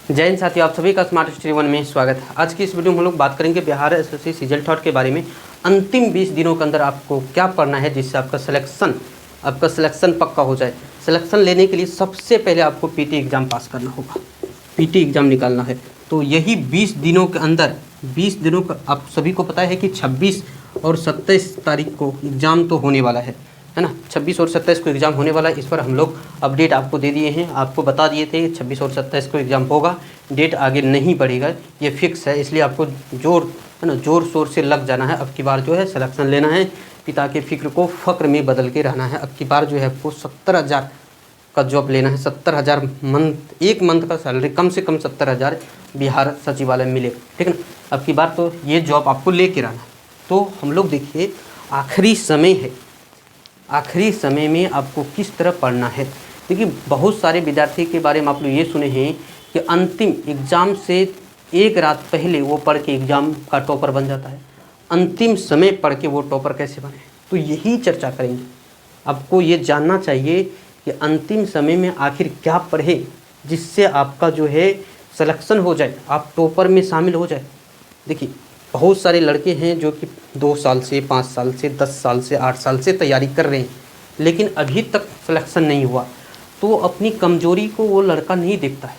जय हिंद साथियों, आप सभी का स्मार्ट स्टडी वन में स्वागत है। आज की इस वीडियो में हम लोग बात करेंगे बिहार एसएससी सीजल थर्ड के बारे में। अंतिम 20 दिनों के अंदर आपको क्या पढ़ना है जिससे आपका सिलेक्शन पक्का हो जाए। सिलेक्शन लेने के लिए सबसे पहले आपको पीटी एग्ज़ाम पास करना होगा, पीटी एग्ज़ाम निकालना है। तो यही 20 दिनों के अंदर 20 दिनों का आप सभी को पता है कि 26 और 27 तारीख को एग्ज़ाम तो होने वाला है ना। 26 और 27 को एग्ज़ाम होने वाला है। इस पर हम लोग अपडेट आपको दे दिए हैं, आपको बता दिए थे 26 और 27 को एग्ज़ाम होगा, डेट आगे नहीं बढ़ेगा, ये फिक्स है। इसलिए आपको जोर शोर से लग जाना है। अब की बार जो है सिलेक्शन लेना है, पिता के फ़िक्र को फ़क्र में बदल के रहना है। अब की बार जो है आपको 70,000 का जॉब लेना है। 70,000 एक मंथ का सैलरी, कम से कम 70,000 बिहार सचिवालय मिलेगा, ठीक है ना। अब की बार तो ये जॉब आपको लेके रहना है। तो हम लोग देखिए आखिरी समय है, आखिरी समय में आपको किस तरह पढ़ना है। देखिए बहुत सारे विद्यार्थी के बारे में आप लोग ये सुने हैं कि अंतिम एग्ज़ाम से एक रात पहले वो पढ़ के एग्ज़ाम का टॉपर बन जाता है। अंतिम समय पढ़ के वो टॉपर कैसे बने, तो यही चर्चा करेंगे। आपको ये जानना चाहिए कि अंतिम समय में आखिर क्या पढ़े जिससे आपका जो है सिलेक्शन हो जाए, आप टॉपर में शामिल हो जाए। देखिए बहुत सारे लड़के हैं जो कि 2 साल से 5 साल से 10 साल से 8 साल से तैयारी कर रहे हैं, लेकिन अभी तक सिलेक्शन नहीं हुआ। तो अपनी कमज़ोरी को वो लड़का नहीं देखता है।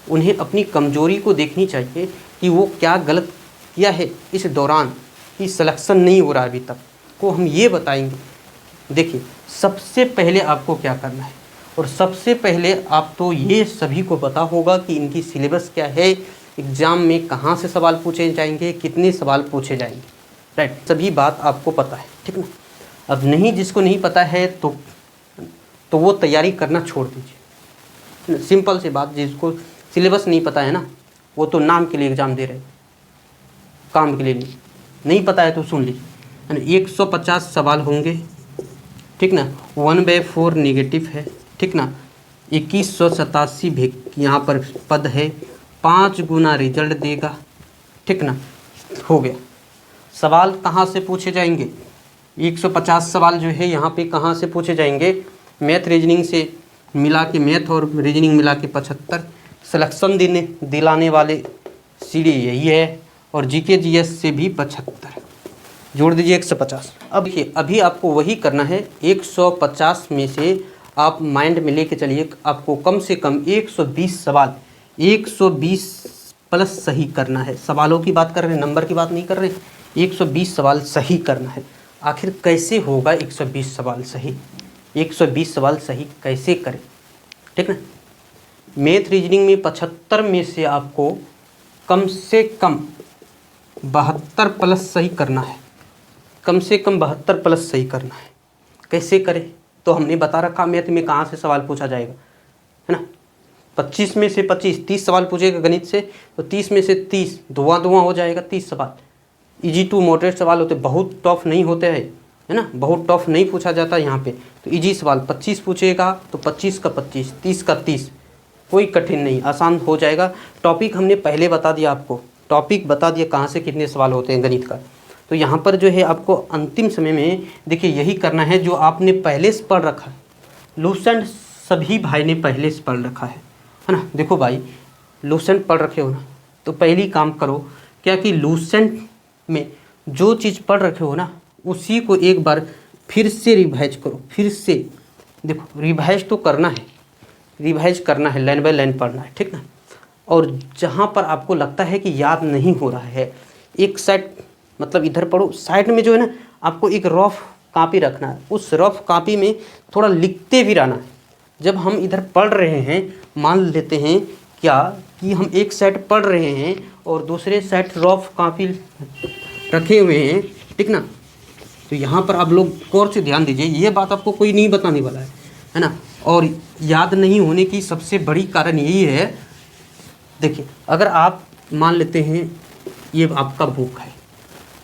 उन्हें अपनी कमज़ोरी को देखनी चाहिए कि वो क्या गलत किया है इस दौरान कि सिलेक्शन नहीं हो रहा अभी तक, को हम ये बताएंगे। देखिए सबसे पहले आपको क्या करना है, और सबसे पहले आप तो ये सभी को पता होगा कि इनकी सिलेबस क्या है, एग्ज़ाम में कहाँ से सवाल पूछे जाएंगे, कितने सवाल पूछे जाएंगे, राइट, सभी बात आपको पता है, ठीक ना। अब नहीं, जिसको नहीं पता है तो वो तैयारी करना छोड़ दीजिए। सिंपल सी बात, जिसको सिलेबस नहीं पता है ना, वो तो नाम के लिए एग्ज़ाम दे रहे, काम के लिए नहीं पता है तो सुन लीजिए। 150 सवाल होंगे, ठीक ना। 1/4 नेगेटिव है, ठीक ना। 2187 यहाँ पर पद है, 5 गुना रिजल्ट देगा, ठीक ना। हो गया। सवाल कहाँ से पूछे जाएंगे, 150 सवाल जो है यहाँ पे कहाँ से पूछे जाएंगे, मैथ रीजनिंग से मिला के, मैथ और रीजनिंग मिला के 75, सिलेक्शन दिलाने वाले सीढ़ी यही है, और जीके जीएस से भी 75 जोड़ दीजिए 150। अब देखिए अभी आपको वही करना है। 150 में से आप माइंड में लेके चलिए, आपको कम से कम 120 सवाल 120 प्लस सही करना है। सवालों की बात कर रहे हैं, नंबर की बात नहीं कर रहे हैं। 120 सवाल सही करना है। आखिर कैसे होगा 120 सवाल सही, 120 सवाल सही कैसे करें, ठीक ना। मैथ रीजनिंग में 75 में से आपको कम से कम 72 प्लस सही करना है, कम से कम 72 प्लस सही करना है। कैसे करें तो हमने बता रखा, मैथ में कहाँ से सवाल पूछा जाएगा, है ना। 25 में से 25, 30 सवाल पूछेगा गणित से, तो 30 में से 30 धुआं हो जाएगा। 30 सवाल इजी टू मॉडरेट सवाल होते, बहुत टफ नहीं होते हैं, है ना, बहुत टफ नहीं पूछा जाता यहाँ पे। तो इजी सवाल 25 पूछेगा तो 25 का 25, 30 का 30, कोई कठिन नहीं, आसान हो जाएगा। टॉपिक हमने पहले बता दिया, आपको टॉपिक बता दिया कहाँ से कितने सवाल होते हैं गणित का। तो यहाँ पर जो है आपको अंतिम समय में देखिए यही करना है जो आपने पहले से पढ़ रखा है। लूसेंट सभी भाई ने पहले से पढ़ रखा है ना। देखो भाई लूसेंट पढ़ रखे हो ना, तो पहली काम करो क्या कि लूसेंट में जो चीज़ पढ़ रखे हो ना, उसी को एक बार फिर से रिवाइज करो। फिर से देखो, रिवाइज तो करना है, रिवाइज करना है, लाइन बाय लाइन पढ़ना है, ठीक ना। और जहाँ पर आपको लगता है कि याद नहीं हो रहा है, एक साइड मतलब इधर पढ़ो, साइड में जो है ना आपको एक रफ कॉपी रखना है। उस रफ कॉपी में थोड़ा लिखते भी रहना है। जब हम इधर पढ़ रहे हैं, मान लेते हैं क्या कि हम एक साइड पढ़ रहे हैं और दूसरे साइड रफ कॉपी रखे हुए हैं, ठीक ना। तो यहाँ पर आप लोग गौर से ध्यान दीजिए, ये बात आपको कोई नहीं बताने वाला है ना। और याद नहीं होने की सबसे बड़ी कारण यही है, देखिए अगर आप मान लेते हैं ये आपका बुक है,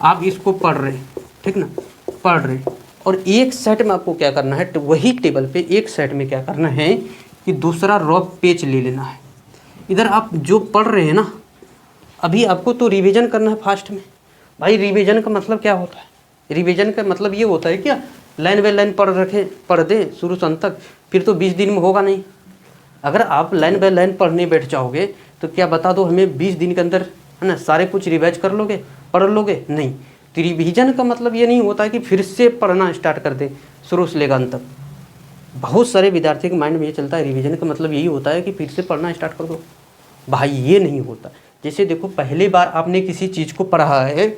आप इसको पढ़ रहे हैं, ठीक ना, पढ़ रहे हैं, और एक सेट में आपको क्या करना है, वही टेबल पे एक सेट में क्या करना है कि दूसरा रफ पेज ले लेना है। इधर आप जो पढ़ रहे हैं ना, अभी आपको तो रिवीजन करना है फास्ट में। भाई रिवीजन का मतलब क्या होता है, रिवीजन का मतलब ये होता है क्या, लाइन बाय लाइन पढ़ दे शुरू से अंत तक, फिर तो 20 दिन में होगा नहीं। अगर आप लाइन बाय लाइन पढ़ने बैठ जाओगे तो क्या बता दो हमें 20 दिन के अंदर है ना सारे कुछ रिवाइज कर लोगे, पढ़ लोगे? नहीं। तो रिवीजन का मतलब ये नहीं होता है कि फिर से पढ़ना स्टार्ट कर दें शुरू से लेकर अंत तक। बहुत सारे विद्यार्थी के माइंड में ये चलता है रिवीजन का मतलब यही होता है कि फिर से पढ़ना स्टार्ट कर दो। भाई ये नहीं होता। जैसे देखो, पहली बार आपने किसी चीज़ को पढ़ा है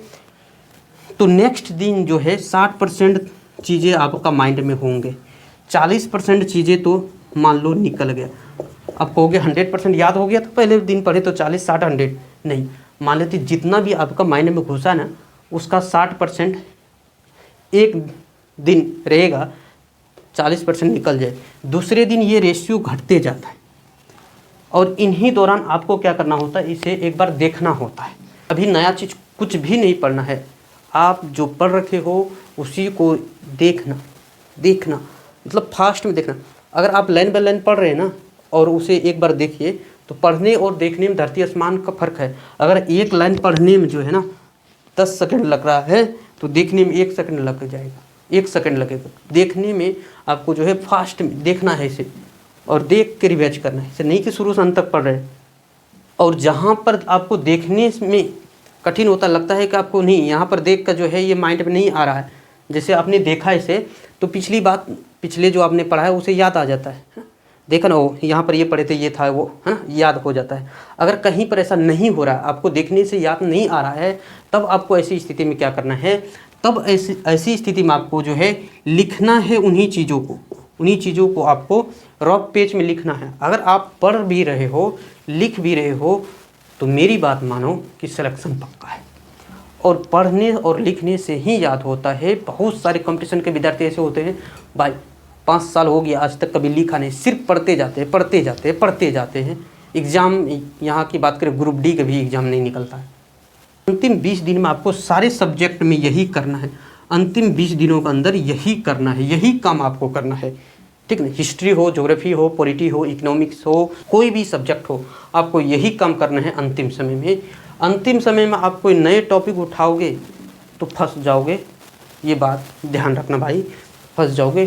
तो नेक्स्ट दिन जो है 60% चीज़ें आपका माइंड में होंगे, 40% चीज़ें तो मान लो निकल गया। आप कहोगे 100% याद हो गया तो पहले दिन पढ़े तो 40, 60, 100 नहीं। मान लेते जितना भी आपका माइंड में घुसा ना उसका 60% एक दिन रहेगा, 40% निकल जाए। दूसरे दिन ये रेशियो घटते जाता है और इन्हीं दौरान आपको क्या करना होता है, इसे एक बार देखना होता है। अभी नया चीज़ कुछ भी नहीं पढ़ना है, आप जो पढ़ रखे हो उसी को देखना मतलब फास्ट में देखना। अगर आप लाइन बाय लाइन पढ़ रहे हैं ना और उसे एक बार देखिए तो पढ़ने और देखने में धरती आसमान का फ़र्क है। अगर एक लाइन पढ़ने में जो है ना 10 सेकंड लग रहा है तो देखने में 1 सेकंड लग जाएगा, 1 सेकंड लगेगा। देखने में आपको जो है फास्ट में देखना है इसे और देख के रिवाइज करना है, इसे नहीं कि शुरू से अंत तक पढ़ रहे हैं। और जहाँ पर आपको देखने में कठिन होता लगता है कि आपको नहीं, यहाँ पर देख कर जो है ये माइंड में नहीं आ रहा है, जैसे आपने देखा इसे तो पिछले जो आपने पढ़ा है उसे याद आ जाता है। देखा ना, वो यहाँ पर ये पढ़े थे, ये था वो, है ना, याद हो जाता है। अगर कहीं पर ऐसा नहीं हो रहा है, आपको देखने से याद नहीं आ रहा है, तब आपको ऐसी स्थिति में क्या करना है, तब ऐसी स्थिति में आपको जो है लिखना है उन्हीं चीज़ों को आपको रफ पेज में लिखना है। अगर आप पढ़ भी रहे हो, लिख भी रहे हो तो मेरी बात मानो कि सिलेक्शन पक्का है। और पढ़ने और लिखने से ही याद होता है। बहुत सारे कंपटीशन के विद्यार्थी ऐसे होते हैं, भाई 5 साल हो गया आज तक कभी लिखा नहीं, सिर्फ पढ़ते जाते हैं। एग्ज़ाम यहाँ की बात करें, ग्रुप डी का भी एग्ज़ाम नहीं निकलता है। अंतिम 20 दिन में आपको सारे सब्जेक्ट में यही करना है, अंतिम 20 दिनों के अंदर यही करना है, यही काम आपको करना है, ठीक ना। हिस्ट्री हो, ज्योग्राफी हो, पॉलिटी हो, इकोनॉमिक्स हो, कोई भी सब्जेक्ट हो, आपको यही काम करना है अंतिम समय में। अंतिम समय में आप कोई नए टॉपिक उठाओगे तो फंस जाओगे, ये बात ध्यान रखना भाई, फंस जाओगे।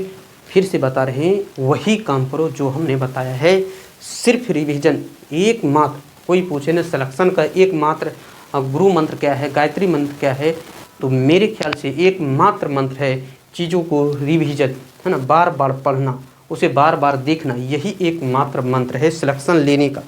फिर से बता रहे हैं, वही काम करो जो हमने बताया है। सिर्फ रिवीजन एकमात्र, कोई पूछे ना सिलेक्शन का एकमात्र गुरु मंत्र क्या है, गायत्री मंत्र क्या है, तो मेरे ख्याल से एकमात्र मंत्र है चीज़ों को रिवीजन, है ना, बार बार पढ़ना, उसे बार बार देखना, यही एकमात्र मंत्र है सिलेक्शन लेने का।